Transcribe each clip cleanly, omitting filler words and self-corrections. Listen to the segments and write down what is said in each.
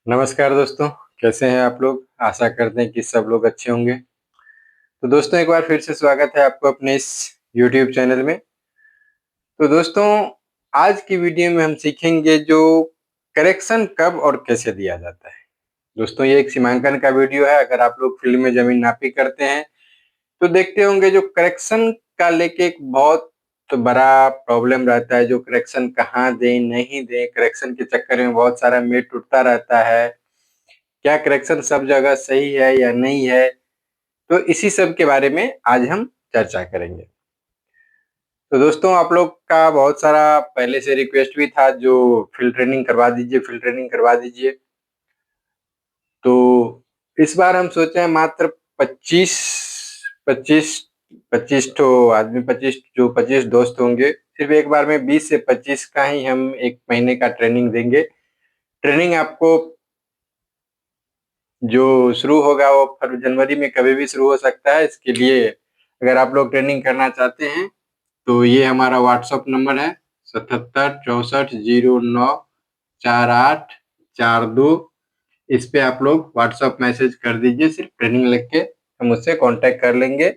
नमस्कार दोस्तों, कैसे हैं आप लोग? आशा करते हैं कि सब लोग अच्छे होंगे। तो दोस्तों एक बार फिर से स्वागत है आपको अपने इस यूट्यूब चैनल में। तो दोस्तों आज की वीडियो में हम सीखेंगे जो करेक्शन कब और कैसे दिया जाता है। दोस्तों ये एक सीमांकन का वीडियो है। अगर आप लोग फील्ड में ज़मीन नापी करते हैं तो देखते होंगे जो करेक्शन का लेके एक बहुत बड़ा प्रॉब्लम रहता है। जो करेक्शन कहाँ दें, नहीं दें, करेक्शन के चक्कर में बहुत सारा मेट टूटता रहता है। क्या करेक्शन सब जगह सही है या नहीं है? तो इसी सब के बारे में आज हम चर्चा करेंगे। तो दोस्तों आप लोग का बहुत सारा पहले से रिक्वेस्ट भी था जो फील्ड ट्रेनिंग करवा दीजिए, फील्ड ट्रेनिंग करवा दीजिए। तो इस बार हम सोचे हैं मात्र 25 25 25 ठो आदमी, 25 दोस्त होंगे, सिर्फ एक बार में 20 से 25 का ही हम 1 महीने का ट्रेनिंग देंगे। ट्रेनिंग आपको जो शुरू होगा वो जनवरी में कभी भी शुरू हो सकता है। इसके लिए अगर आप लोग ट्रेनिंग करना चाहते हैं तो ये हमारा व्हाट्सएप नंबर है 77 64 09 48 42। इस पे आप लोग व्हाट्सएप मैसेज कर दीजिए, सिर्फ ट्रेनिंग लिख के हम उससे कांटेक्ट कर लेंगे।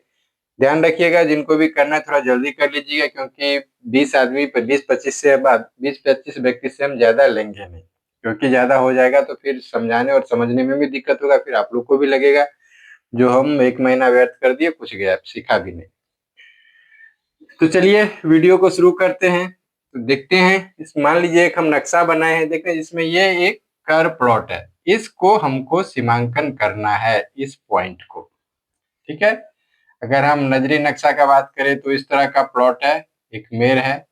ध्यान रखिएगा जिनको भी करना है थोड़ा जल्दी कर लीजिएगा, क्योंकि 20 आदमी पर 20-25 व्यक्ति से हम ज़्यादा लेंगे नहीं, क्योंकि ज़्यादा हो जाएगा तो फिर समझाने और समझने में भी दिक्कत होगा। फिर आप लोग को भी लगेगा जो हम 1 महीना व्यर्थ कर दिए, कुछ गया सीखा भी नहीं। तो चलिए वीडियो को शुरू करते हैं। तो देखते हैं, इस मान लीजिए एक हम नक्शा बनाए हैं, देखते हैं जिसमें ये एक कर्व प्लॉट है। इसको हमको सीमांकन करना है, इस पॉइंट को। ठीक है, अगर हम नजरी नक्शा का बात करें तो इस तरह का प्लॉट है, एक मेर है।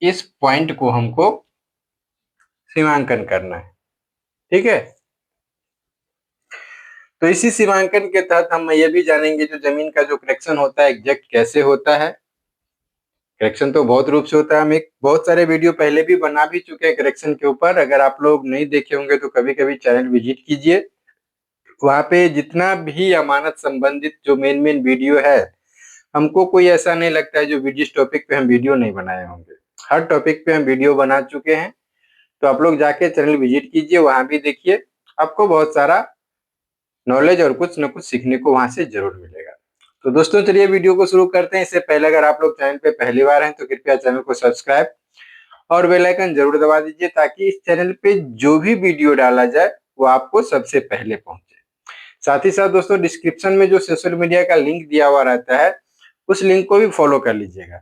इस पॉइंट को हमको सीमांकन करना है। ठीक है, तो इसी सीमांकन के तहत हम ये भी जानेंगे जो जमीन का जो करेक्शन होता है एग्जैक्ट कैसे होता है। करेक्शन तो बहुत रूप से होता है, हम एक बहुत सारे वीडियो पहले भी बना भी चुके हैं करेक्शन के ऊपर। अगर आप लोग नहीं देखे होंगे तो कभी-कभी चैनल विजिट कीजिए। वहाँ पे जितना भी अमानत संबंधित जो मेन वीडियो है, हमको कोई ऐसा नहीं लगता है जो जिस टॉपिक पे हम वीडियो नहीं बनाए होंगे। हर टॉपिक पे हम वीडियो बना चुके हैं। तो आप लोग जाके चैनल विजिट कीजिए, वहाँ भी देखिए, आपको बहुत सारा नॉलेज और कुछ न कुछ सीखने को वहाँ से ज़रूर मिलेगा। तो दोस्तों चलिए वीडियो को शुरू करते हैं। इससे पहले अगर आप लोग चैनल पे पहली बार हैं तो कृपया चैनल को सब्सक्राइब और बेल आइकन जरूर दबा दीजिए, ताकि इस चैनल पे जो भी वीडियो डाला जाए वो आपको सबसे पहले पहुंचे। साथ ही साथ दोस्तों डिस्क्रिप्शन में जो सोशल मीडिया का लिंक दिया हुआ रहता है, उस लिंक को भी फॉलो कर लीजिएगा,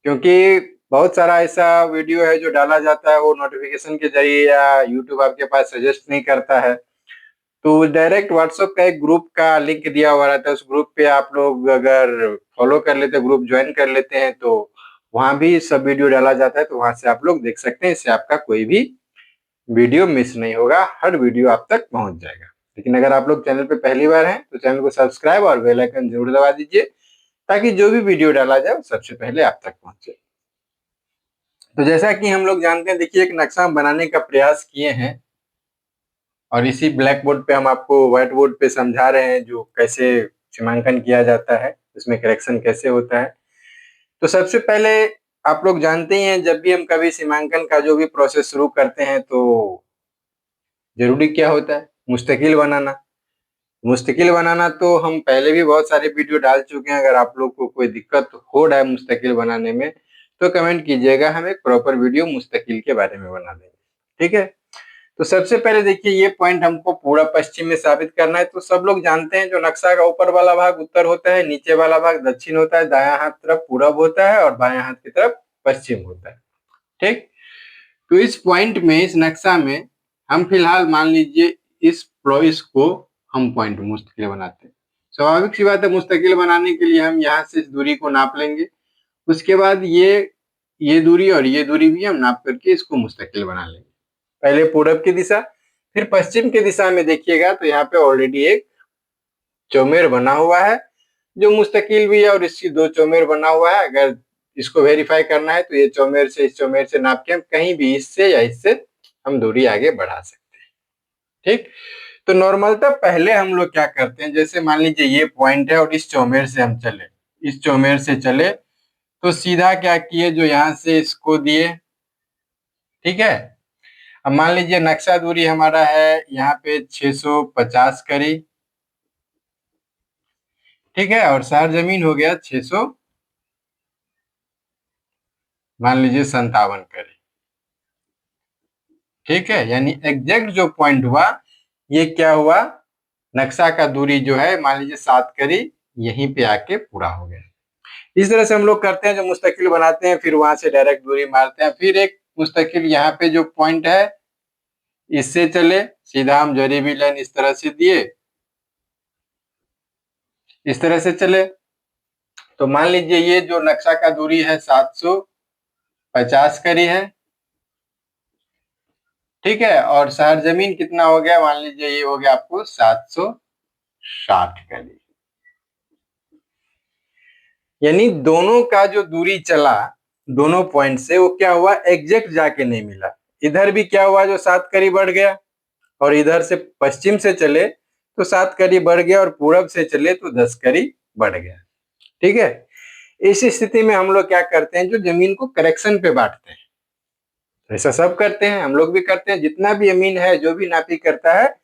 क्योंकि बहुत सारा ऐसा वीडियो है जो डाला जाता है वो नोटिफिकेशन के जरिए या यूट्यूब आपके पास सजेस्ट नहीं करता है। तो डायरेक्ट व्हाट्सएप का एक ग्रुप का लिंक दिया हुआ रहता है, उस ग्रुप पे आप लोग अगर फॉलो कर लेते हैं, ग्रुप ज्वाइन कर लेते हैं, तो वहाँ भी सब वीडियो डाला जाता है, तो वहाँ से आप लोग देख सकते हैं। इससे आपका कोई भी वीडियो मिस नहीं होगा, हर वीडियो आप तक पहुँच जाएगा। लेकिन अगर आप लोग चैनल पे पहली बार हैं तो चैनल को सब्सक्राइब और बेल आइकन जरूर दबा दीजिए, ताकि जो भी वीडियो डाला जाए वो सबसे पहले आप तक पहुँचे। तो जैसा कि हम लोग जानते हैं, देखिए एक नक्शा बनाने का प्रयास किए हैं और इसी ब्लैक बोर्ड पे हम आपको व्हाइट बोर्ड पे समझा रहे हैं जो कैसे सीमांकन किया जाता है, इसमें करेक्शन कैसे होता है। तो सबसे पहले आप लोग जानते ही हैं, जब भी हम कभी सीमांकन का जो भी प्रोसेस शुरू करते हैं तो जरूरी क्या होता है? मुस्तकिल बनाना। मुस्तकिल बनाना तो हम पहले भी बहुत सारे वीडियो डाल चुके हैं। अगर आप लोग को कोई दिक्कत हो रहा है मुस्तकिल बनाने में तो कमेंट कीजिएगा, हम एक प्रॉपर वीडियो मुस्तकिल के बारे में बना देंगे। ठीक है, तो सबसे पहले देखिए ये पॉइंट हमको पूरा पश्चिम में साबित करना है। तो सब लोग जानते हैं जो नक्शा का ऊपर वाला भाग उत्तर होता है, नीचे वाला भाग दक्षिण होता है, दायां हाथ तरफ पूरब होता है और बायां हाथ की तरफ पश्चिम होता है। ठीक, तो इस पॉइंट में, इस नक्शा में हम फिलहाल मान लीजिए इस को हम पॉइंट मुस्तकिल बनाते हैं। स्वाभाविक सी बात है, मुस्तकिल बनाने के लिए हम यहाँ से इस दूरी को नाप लेंगे। उसके बाद ये दूरी और ये दूरी भी हम नाप करके इसको मुस्तकिल बना लेंगे। पहले पूरब की दिशा, फिर पश्चिम की दिशा में देखिएगा तो यहाँ पे ऑलरेडी एक चौमेर बना हुआ है जो मुस्तकिल भी है, और इसकी 2 चौमेर बना हुआ है। अगर इसको वेरीफाई करना है तो ये चौमेर से इस चौमेर से नाप के हम कहीं भी इससे या इससे हम दूरी आगे बढ़ा सकते हैं। ठीक, तो नॉर्मलतः पहले हम लोग क्या करते हैं, जैसे मान लीजिए ये पॉइंट है और इस चौमेर से हम चले, इस चौमेर से चले तो सीधा क्या किए, जो यहाँ से इसको दिए। ठीक है, अब मान लीजिए नक्शा दूरी हमारा है यहाँ पे 650 करी, ठीक है, और शहर जमीन हो गया 600, मान लीजिए 57 करी, ठीक है। यानी एग्जैक्ट जो पॉइंट हुआ ये क्या हुआ, नक्शा का दूरी जो है मान लीजिए 7 करी, यहीं पे आके पूरा हो गया। इस तरह से हम लोग करते हैं, जो मुस्तकिल बनाते हैं फिर वहां से डायरेक्ट दूरी मारते हैं, फिर एक मुस्तकिल यहाँ पे जो पॉइंट है इससे चले, सीधा हम जरीबी लाइन इस तरह से दिए, इस तरह से चले, तो मान लीजिए ये जो नक्शा का दूरी है 750 करी है, ठीक है, और शहर जमीन कितना हो गया, मान लीजिए ये हो गया आपको 760 करी। यानी दोनों का जो दूरी चला दोनों पॉइंट से वो क्या हुआ, एग्जैक्ट जाके नहीं मिला। इधर भी क्या हुआ, जो 7 करी बढ़ गया, और इधर से पश्चिम से चले तो 7 करी बढ़ गया, और पूरब से चले तो 10 करी बढ़ गया, ठीक है। इस स्थिति में हम लोग क्या करते हैं, जो जमीन को करेक्शन पे बांटते हैं। ऐसा सब करते हैं, हम लोग भी करते हैं, जितना भी अमीन है जो भी नापी करता है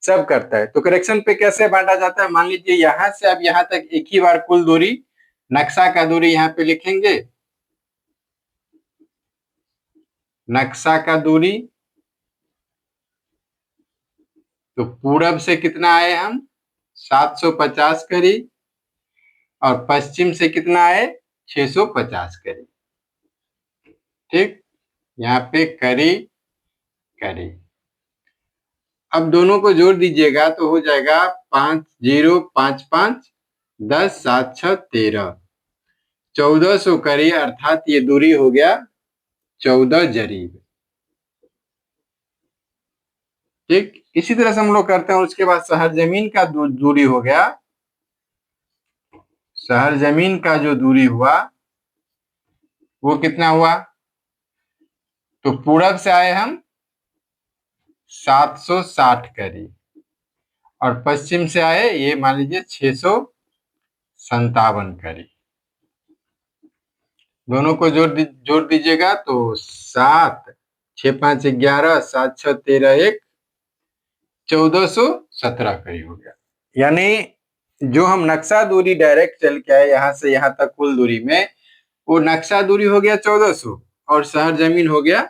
सब करता है। तो करेक्शन पे कैसे बांटा जाता है, मान लीजिए यहां से अब यहां तक एक ही बार कुल दूरी, नक्शा का दूरी यहाँ पे लिखेंगे, नक्शा का दूरी, तो पूरब से कितना आए हम 750 करी, और पश्चिम से कितना आए 650 करी, ठीक। यहाँ पे करी करी, अब दोनों को जोड़ दीजिएगा तो हो जाएगा 5055 10 7 6 13, 1400 करी, अर्थात ये दूरी हो गया 14 जरीब, ठीक। इसी तरह से हम लोग करते हैं। उसके बाद शहर जमीन का दूरी हो गया, शहर जमीन का जो दूरी हुआ वो कितना हुआ, तो पूरब से आए हम 760 करी, और पश्चिम से आए ये मान लीजिए 657 करी। दोनों को जोड़ दीजिएगा तो 7 6 5 11 7 6 13 1 1417 करी हो गया। यानी जो हम नक्शा दूरी डायरेक्ट चल के आए यहाँ से यहाँ तक कुल दूरी में, वो नक्शा दूरी हो गया 1400, और शहर जमीन हो गया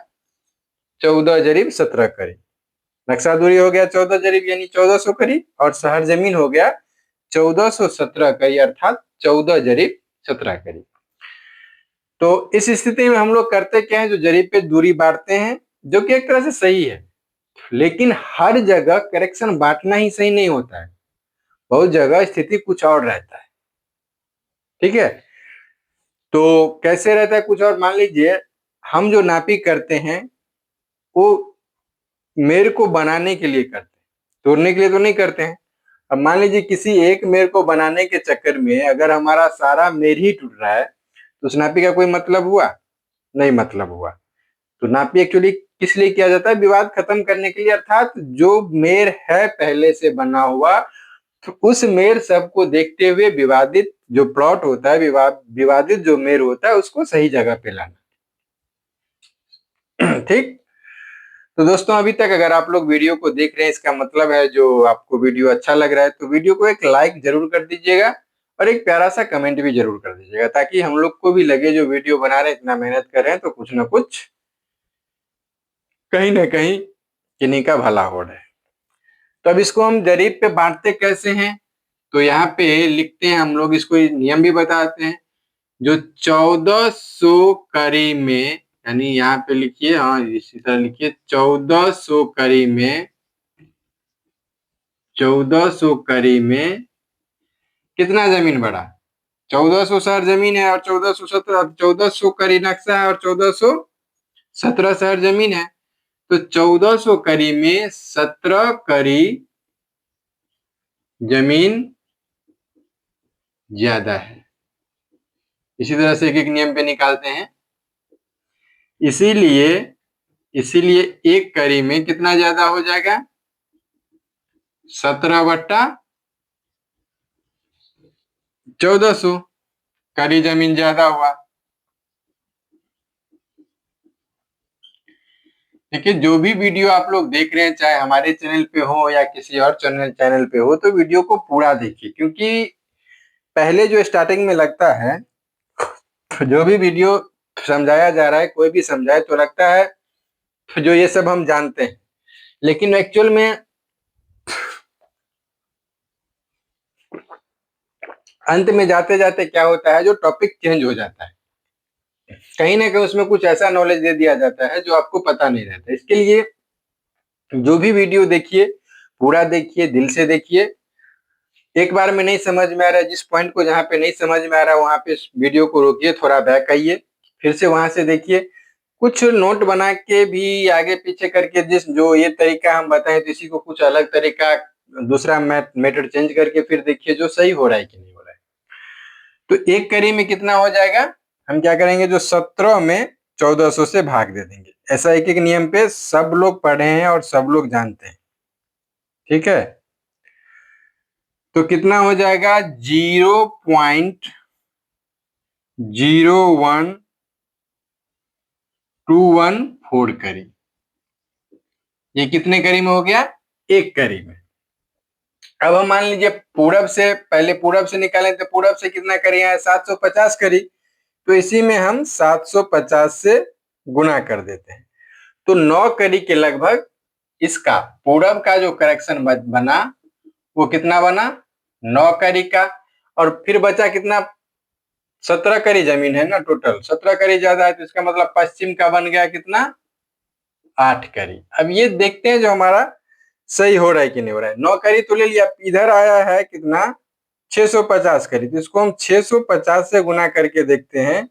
14 जरीब 17 करी। नक्शा दूरी हो गया 14 जरीब यानी 1400 करी, और शहर जमीन हो गया 1417 करी, अर्थात 14 जरीब 17 करी। तो इस स्थिति में हम लोग करते क्या है, जो जरीब पे दूरी बांटते हैं, जो कि एक तरह से सही है, लेकिन हर जगह करेक्शन बांटना ही सही नहीं होता है, बहुत जगह स्थिति कुछ और रहता है, ठीक है। तो कैसे रहता है कुछ और, मान लीजिए हम जो नापी करते हैं वो मेर को बनाने के लिए करते हैं, तोड़ने के लिए तो नहीं करते हैं। अब मान लीजिए किसी एक मेर को बनाने के चक्कर में अगर हमारा सारा मेर ही टूट रहा है, तो उस नापी का कोई मतलब हुआ, नहीं मतलब हुआ। तो नापी एक्चुअली किस लिए किया जाता है, विवाद खत्म करने के लिए, अर्थात जो मेर है पहले से बना हुआ, तो उस मेर सब को देखते हुए विवादित जो प्लॉट होता है, विवादित जो मेर होता है उसको सही जगह पे लाना, ठीक। तो दोस्तों अभी तक अगर आप लोग वीडियो को देख रहे हैं, इसका मतलब है जो आपको वीडियो अच्छा लग रहा है, तो वीडियो को एक लाइक जरूर कर दीजिएगा, और एक प्यारा सा कमेंट भी जरूर कर दीजिएगा, ताकि हम लोग को भी लगे जो वीडियो बना रहे हैं इतना मेहनत कर रहे हैं तो कुछ ना कुछ कहीं ना कहीं किन्हीं का भला हो रहा है। तो अब इसको हम जरीब पे बांटते कैसे हैं, तो यहाँ पे लिखते हैं हम लोग, इसको नियम भी बताते हैं। जो 1400 करी में, यानी यहाँ पे लिखिए, हाँ इसी तरह लिखिए, 1400 करी में, 1400 करी में कितना जमीन बढ़ा, 1400 शहर जमीन है, और 1417, 1400 करी नक्शा है, और 1417 शहर जमीन है, तो 1400 करी में 17 करी जमीन ज्यादा है। इसी तरह से एक एक नियम पे निकालते हैं। इसीलिए इसीलिए एक करी में कितना ज्यादा हो जाएगा, 17/1400 करी जमीन ज्यादा हुआ। देखिए, जो भी वीडियो आप लोग देख रहे हैं, चाहे हमारे चैनल पे हो या किसी और चैनल पे हो, तो वीडियो को पूरा देखिए, क्योंकि पहले जो स्टार्टिंग में लगता है, जो भी वीडियो समझाया जा रहा है, कोई भी समझाए तो लगता है जो ये सब हम जानते हैं, लेकिन एक्चुअल में अंत में जाते जाते क्या होता है, जो टॉपिक चेंज हो जाता है, कहीं ना कहीं उसमें कुछ ऐसा नॉलेज दे दिया जाता है जो आपको पता नहीं रहता। इसके लिए जो भी वीडियो देखिए, पूरा देखिए, दिल से देखिए। एक बार में नहीं समझ में आ रहा है, जिस पॉइंट को जहाँ पे नहीं समझ में आ रहा है वहां पे वीडियो को रोकिए, थोड़ा बैक आइए, फिर से वहां से देखिए, कुछ नोट बना के भी आगे पीछे करके, जिस जो ये तरीका हम बताएं तो इसी को कुछ अलग तरीका, दूसरा मेथड चेंज करके फिर देखिए जो सही हो रहा है कि नहीं हो रहा है। तो एक कड़ी में कितना हो जाएगा, हम क्या करेंगे, जो 17 में 1400 से भाग दे देंगे। ऐसा एक एक नियम पे सब लोग पढ़े हैं और सब लोग जानते हैं, ठीक है। तो कितना हो जाएगा, 0.0124 करी। ये कितने करी में हो गया, एक करी में। अब हम मान लीजिए पूरब से, पहले पूरब से निकालें तो पूरब से कितना करी है, 750 करी, तो इसी में हम 750 से गुना कर देते हैं। तो 9 करी के लगभग इसका पूरब का जो करेक्शन बना वो कितना बना, 9 करी का। और फिर बचा कितना, 17 करी जमीन है ना, टोटल 17 करी ज्यादा है, तो इसका मतलब पश्चिम का बन गया कितना, 8 करी। अब ये देखते हैं जो हमारा सही हो रहा है कि नहीं हो रहा है। 9 करी तो ले लिया, इधर आया है कितना, 650 करी, तो इसको हम 650 से गुना करके देखते हैं।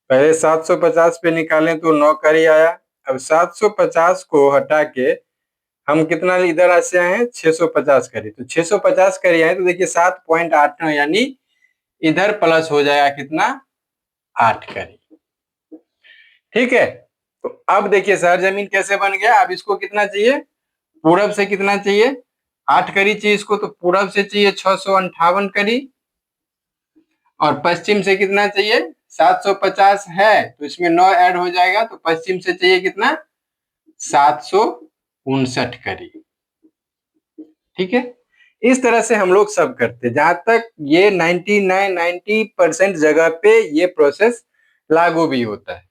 पहले 750 पे निकालें तो 9 करी आया। अब 750 को हटा के हम कितना इधर से आए हैं, 650 करी, तो 650 करी आए, तो देखिए 7.89, यानी इधर प्लस हो जाएगा कितना, 8 करी, ठीक है। तो अब देखिए सर जमीन कैसे बन गया। अब इसको कितना चाहिए, पूरब से कितना चाहिए, 8 करी चाहिए इसको, तो पूरब से चाहिए 658 करी, और पश्चिम से कितना चाहिए, 750 है तो इसमें 9 ऐड हो जाएगा, तो पश्चिम से चाहिए कितना, 759 करी, ठीक है। इस तरह से हम लोग सब करते हैं, जहां तक ये 90% जगह पे ये प्रोसेस लागू भी होता है,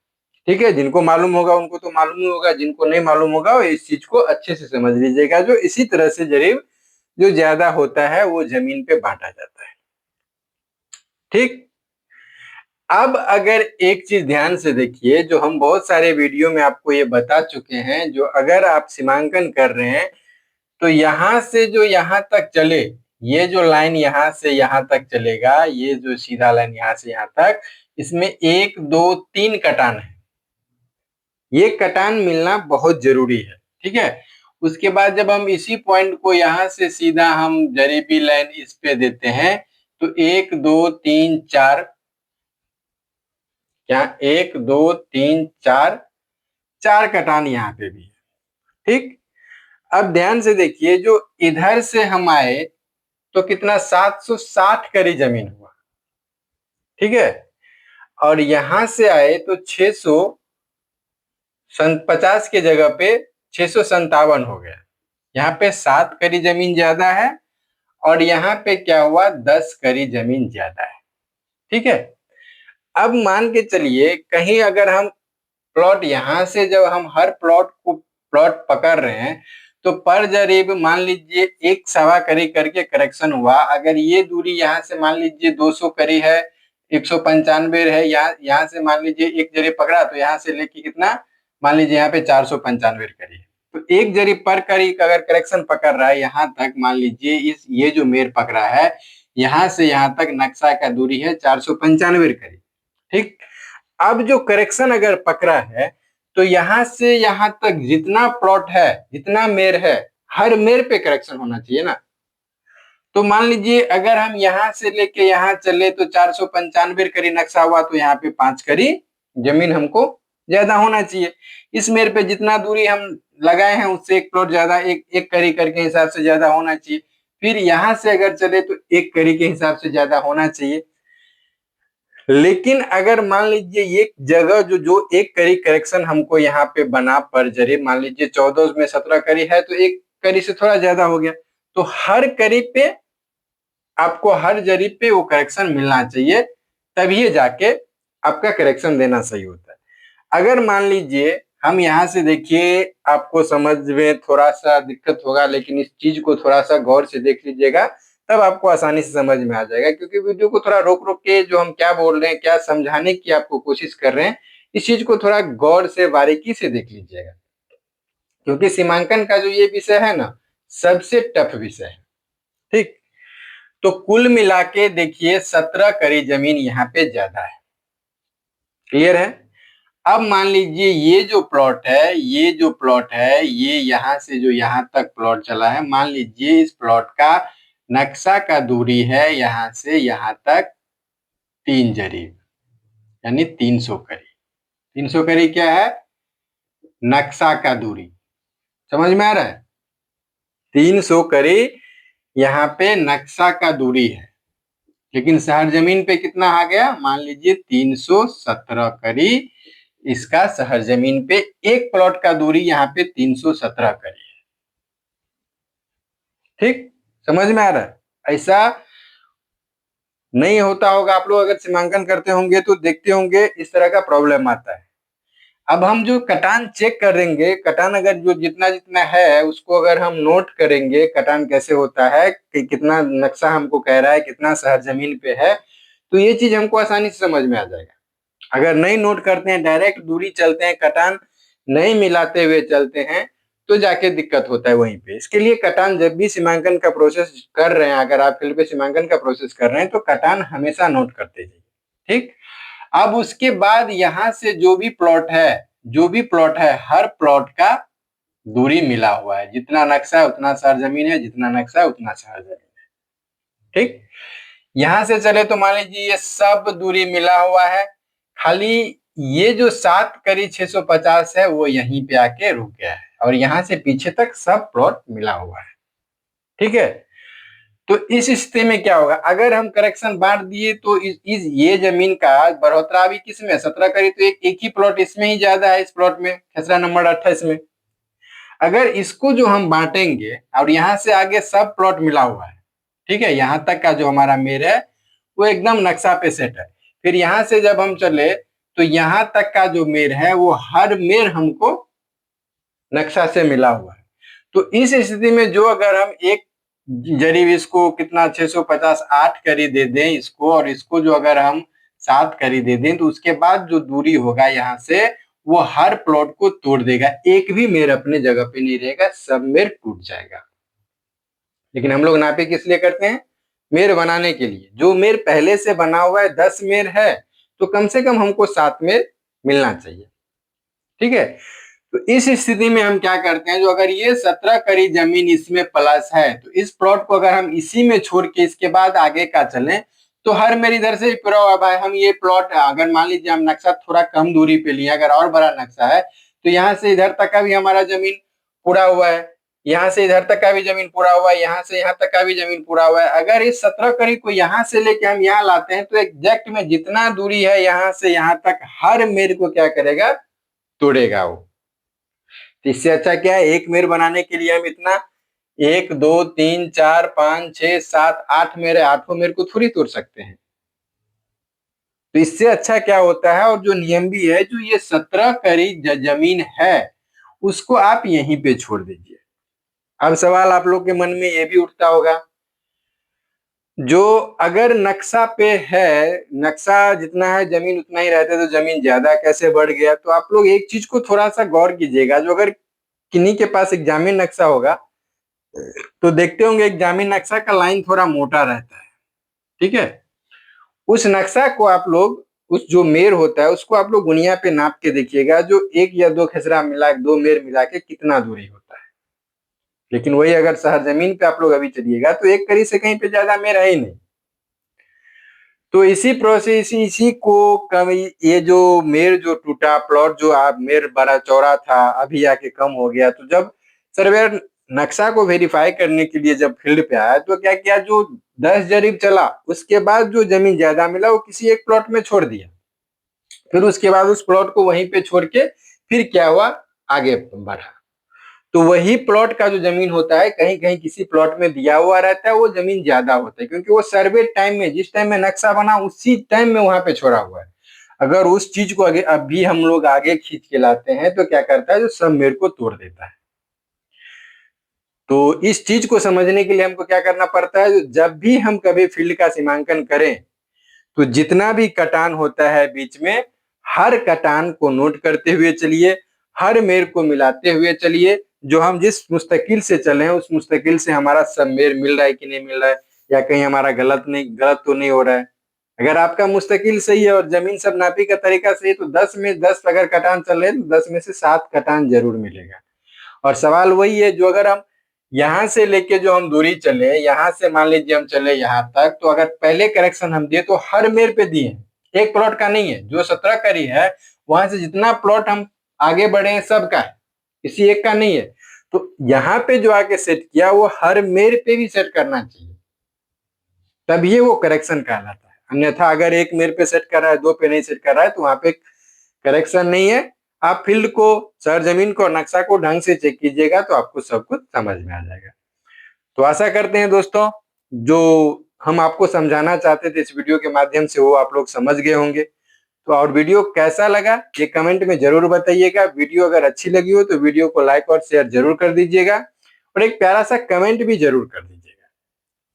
ठीक है। जिनको मालूम होगा उनको तो मालूम ही होगा, जिनको नहीं मालूम होगा वो इस चीज को अच्छे से समझ लीजिएगा। जो इसी तरह से जरीब जो ज्यादा होता है वो जमीन पे बांटा जाता है, ठीक। अब अगर एक चीज ध्यान से देखिए, जो हम बहुत सारे वीडियो में आपको ये बता चुके हैं, जो अगर आप सीमांकन कर रहे हैं तो यहां से जो यहां तक चले, ये जो लाइन यहां से यहां तक चलेगा, ये जो सीधा लाइन यहां से यहां तक, इसमें 1 2 3 कटान है। ये कटान मिलना बहुत जरूरी है, ठीक है। उसके बाद जब हम इसी पॉइंट को यहां से सीधा हम जरीबी लाइन इस पे देते हैं, तो 1 2 3 4, क्या 1 2 3 4, 4 कटान यहाँ पे भी है, ठीक। अब ध्यान से देखिए, जो इधर से हम आए तो कितना, 760 करी जमीन हुआ, ठीक है। और यहां से आए तो 650 के जगह पे 657 हो गया। यहाँ पे 7 करी जमीन ज्यादा है, और यहाँ पे क्या हुआ, 10 करी जमीन ज्यादा है, ठीक है। अब मान के चलिए कहीं अगर हम प्लॉट यहां से, जब हम हर प्लॉट पकड़ रहे हैं, तो पर जरीब मान लीजिए 1 सवा करी करके करेक्शन हुआ। अगर ये दूरी यहाँ से मान लीजिए 200 करी है, 195 है, यहाँ से मान लीजिए एक जरीब पकड़ा, तो यहाँ से लेके कितना, मान लीजिए यहाँ पे 495 करी है, तो एक जरीब पर करी अगर करेक्शन पकड़ रहा है यहाँ तक, मान लीजिए इस ये जो मेर पकड़ा है यहाँ से यहाँ तक नक्शा का दूरी है 495 करी, ठीक। अब जो करेक्शन अगर पकड़ा है, तो यहां से यहां तक जितना प्लॉट है, जितना मेर है, हर मेर पे करेक्शन होना चाहिए ना। तो मान लीजिए अगर हम यहां से लेके यहां चले तो 495 करी नक्शा हुआ, तो यहाँ पे 5 करी जमीन हमको ज्यादा होना चाहिए। इस मेर पे जितना दूरी हम लगाए हैं उससे एक प्लॉट ज्यादा, एक करी करके हिसाब से ज्यादा होना चाहिए। फिर यहां से अगर चले तो 1 करी के हिसाब से ज्यादा होना चाहिए। लेकिन अगर मान लीजिए एक जगह जो एक करी करेक्शन हमको यहाँ पे बना पर जरिए, मान लीजिए 14 में 17 करी है तो एक करी से थोड़ा ज्यादा हो गया, तो हर करी पे आपको हर जरी पे वो करेक्शन मिलना चाहिए, तभी जाके आपका करेक्शन देना सही होता है। अगर मान लीजिए हम यहाँ से देखिए, आपको समझ में थोड़ा सा दिक्कत होगा, लेकिन इस चीज को थोड़ा सा गौर से देख लीजिएगा, तब आपको आसानी से समझ में आ जाएगा। क्योंकि वीडियो को थोड़ा रोक रोक के जो हम क्या बोल रहे हैं, क्या समझाने की आपको कोशिश कर रहे हैं, इस चीज को थोड़ा गौर से बारीकी से देख लीजिएगा। क्योंकि सीमांकन का जो ये विषय है ना, सबसे टफ विषय है। ठीक, तो कुल मिला के देखिए 17 करी जमीन यहाँ पे ज्यादा है। क्लियर है? अब मान लीजिए ये जो प्लॉट है, ये यहां से जो यहां तक प्लॉट चला है, मान लीजिए इस प्लॉट का नक्शा का दूरी है यहां से यहां तक 3 जरीब, यानी 300 करी। 300 करी क्या है? नक्शा का दूरी। समझ में आ रहा है? 300 करी यहाँ पे नक्शा का दूरी है, लेकिन शहर जमीन पे कितना आ गया? मान लीजिए 317 करी इसका शहर जमीन पे, एक प्लॉट का दूरी यहाँ पे 317 करी है। ठीक, समझ में आ रहा है? ऐसा नहीं होता होगा, आप लोग अगर सीमांकन करते होंगे तो देखते होंगे इस तरह का प्रॉब्लम आता है। अब हम जो कटान चेक करेंगे, कटान अगर जो जितना जितना है उसको अगर हम नोट करेंगे, कटान कैसे होता है कि कितना नक्शा हमको कह रहा है, कितना शहर जमीन पे है, तो ये चीज हमको आसानी से समझ में आ जाएगा। अगर नहीं नोट करते हैं, डायरेक्ट दूरी चलते हैं, कटान नहीं मिलाते हुए चलते हैं, तो जाके दिक्कत होता है वहीं पे। इसके लिए कटान जब भी सीमांकन का प्रोसेस कर रहे हैं, अगर आप फील्ड पे सीमांकन का प्रोसेस कर रहे हैं, तो कटान हमेशा नोट करते जाइए। ठीक, अब उसके बाद यहां से जो भी प्लॉट है, हर प्लॉट का दूरी मिला हुआ है। जितना नक्शा है उतना शहर जमीन है, जितना नक्शा है उतना शहर जमीन है। ठीक, यहां से चले तो मान लीजिए ये सब दूरी मिला हुआ है, खाली ये जो 7 करी 650 है वो यहीं पे आके रुक गया है, और यहां से पीछे तक सब प्लॉट मिला हुआ है। ठीक है, तो इस स्थिति में क्या होगा? अगर हम करेक्शन बांट दिए तो ये जमीन का बढ़ोतरा भी किसमें? 17 करी, तो एक ही प्लॉट इसमें ही ज्यादा है, इस प्लॉट में खेसरा नंबर 28 में। अगर इसको जो हम बांटेंगे और यहाँ से आगे सब प्लॉट मिला हुआ है, ठीक है, यहाँ तक का जो हमारा मेर है वो एकदम नक्शा पे सेट है। फिर यहाँ से जब हम चले तो यहाँ तक का जो मेर है वो हर मेर हमको नक्शा से मिला हुआ है। तो इस स्थिति में जो अगर हम एक जरीब इसको कितना 650 8 करी दे दें इसको, और इसको जो अगर हम 7 करी दे दें, तो उसके बाद जो दूरी होगा यहाँ से वो हर प्लॉट को तोड़ देगा, एक भी मेर अपने जगह पे नहीं रहेगा, सब मेर टूट जाएगा। लेकिन हम लोग नापे किस लिए करते हैं? मेर बनाने के लिए। जो मेर पहले से बना हुआ है 10 मेर है, तो कम से कम हमको 7 मेर मिलना चाहिए। ठीक है, तो इस स्थिति में हम क्या करते हैं, जो अगर ये 17 करी जमीन इसमें प्लस है, तो इस प्लॉट को अगर हम इसी में छोड़ के इसके बाद आगे का चलें, तो हर मेरी इधर से पूरा हुआ भाई, हम ये प्लॉट अगर मान लीजिए हम नक्शा थोड़ा कम दूरी पे लिए, अगर और बड़ा नक्शा है तो यहाँ से इधर तक का भी हमारा जमीन पूरा हुआ है, यहाँ से इधर तक का भी जमीन पूरा हुआ है, यहाँ से यहाँ तक का भी जमीन पूरा हुआ है। अगर इस 17 करी को यहाँ से लेके हम यहाँ लाते हैं, तो एग्जैक्ट में जितना दूरी है यहाँ से यहाँ तक, हर मेर को क्या करेगा? तोड़ेगा वो। इससे अच्छा क्या है, एक मेर बनाने के लिए हम इतना 1 2 3 4 5 6 7 8 मेरे, आठों मेर को थोड़ी तोड़ सकते हैं। तो इससे अच्छा क्या होता है, और जो नियम भी है, जो ये 17 करी जमीन है उसको आप यहीं पे छोड़ दीजिए। अब सवाल आप लोग के मन में ये भी उठता होगा, जो अगर नक्शा पे है, नक्शा जितना है जमीन उतना ही रहता है, तो जमीन ज्यादा कैसे बढ़ गया? तो आप लोग एक चीज को थोड़ा सा गौर कीजिएगा, जो अगर किन्हीं के पास एक जामीन नक्शा होगा तो देखते होंगे एक जामीन नक्शा का लाइन थोड़ा मोटा रहता है। ठीक है, उस नक्शा को आप लोग, उस जो मेर होता है उसको आप लोग गुनिया पे नाप के देखिएगा, जो 1 या 2 खेसरा मिला, 2 मेर मिला के कितना दूरी होता है। लेकिन वही अगर शहर जमीन पे आप लोग अभी चलिएगा तो एक करी से कहीं पे ज्यादा मेर है ही नहीं। तो इसी प्रोसेस, इसी को कम, ये जो मेर जो टूटा, प्लॉट जो आप मेर बड़ा चौड़ा था अभी आके कम हो गया, तो जब सर्वेयर नक्शा को वेरीफाई करने के लिए जब फील्ड पे आया तो क्या किया, जो 10 जरीब चला, उसके बाद जो जमीन ज्यादा मिला वो किसी एक प्लॉट में छोड़ दिया, फिर उसके बाद उस प्लॉट को वहीं पे छोड़ के फिर क्या हुआ, आगे बढ़ा। तो वही प्लॉट का जो जमीन होता है कहीं कहीं किसी प्लॉट में दिया हुआ रहता है, वो जमीन ज्यादा होता है क्योंकि वो सर्वे टाइम में, जिस टाइम में नक्शा बना उसी टाइम में वहां पे छोड़ा हुआ है। अगर उस चीज को आगे अभी हम लोग आगे खींच के लाते हैं तो क्या करता है, जो सब मेर को तोड़ देता है। तो इस चीज को समझने के लिए हमको क्या करना पड़ता है, जब भी हम कभी फील्ड का सीमांकन करें तो जितना भी कटान होता है बीच में, हर कटान को नोट करते हुए चलिए, हर मेर को मिलाते हुए चलिए। जो हम जिस मुस्तकिल से चले हैं उस मुस्तकिल से हमारा सब मेर मिल रहा है कि नहीं मिल रहा है, या कहीं हमारा गलत तो नहीं हो रहा है। अगर आपका मुस्तकिल सही है और जमीन सब नापी का तरीका सही है तो 10 में 10 अगर कटान चल रहे हैं तो 10 में से 7 कटान जरूर मिलेगा। और सवाल वही है, जो अगर हम यहाँ से लेके जो हम दूरी चले, यहाँ से मान लीजिए हम चले यहाँ तक, तो अगर पहले करेक्शन हम दिए तो हर मेर पे दिए, एक प्लॉट का नहीं है। जो 17 करी है वहां से जितना प्लॉट हम आगे बढ़े हैं सबका है, किसी एक का नहीं है। तो यहाँ पे जो आके सेट किया वो हर मेर पे भी सेट करना चाहिए, तभी वो करेक्शन कहलाता है। अन्यथा अगर एक मेर पे सेट कर रहा है, दो पे नहीं सेट कर रहा है, तो वहां पे करेक्शन नहीं है। आप फील्ड को, सरजमीन को, नक्शा को ढंग से चेक कीजिएगा तो आपको सब कुछ समझ में आ जाएगा। तो आशा करते हैं दोस्तों, जो हम आपको समझाना चाहते थे इस वीडियो के माध्यम से वो आप लोग समझ गए होंगे। तो और वीडियो कैसा लगा ये कमेंट में जरूर बताइएगा। वीडियो अगर अच्छी लगी हो तो वीडियो को लाइक और शेयर जरूर कर दीजिएगा, और एक प्यारा सा कमेंट भी जरूर कर दीजिएगा।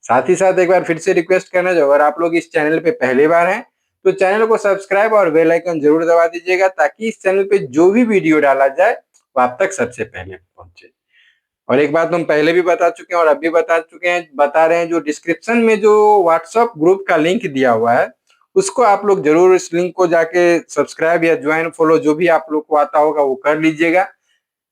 साथ ही साथ एक बार फिर से रिक्वेस्ट करना, जो अगर आप लोग इस चैनल पे पहली बार हैं तो चैनल को सब्सक्राइब और बेल आइकन जरूर दबा दीजिएगा, ताकि इस चैनल पे जो भी वीडियो डाला जाए वो आप तक सबसे पहले पहुंचे। और एक बात हम पहले भी बता चुके हैं और अब भी बता चुके हैं, बता रहे हैं, जो डिस्क्रिप्शन में जो व्हाट्सएप ग्रुप का लिंक दिया हुआ है उसको आप लोग जरूर, इस लिंक को जाके सब्सक्राइब या ज्वाइन, फॉलो जो भी आप लोग को आता होगा वो कर लीजिएगा,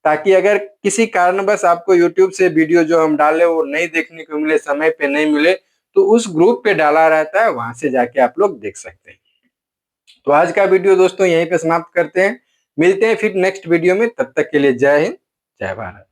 ताकि अगर किसी कारणवश आपको यूट्यूब से वीडियो जो हम डाले वो नहीं देखने को मिले, समय पे नहीं मिले, तो उस ग्रुप पे डाला रहता है, वहां से जाके आप लोग देख सकते हैं। तो आज का वीडियो दोस्तों यहीं पे समाप्त करते हैं, मिलते हैं फिर नेक्स्ट वीडियो में। तब तक के लिए जय हिंद, जय भारत।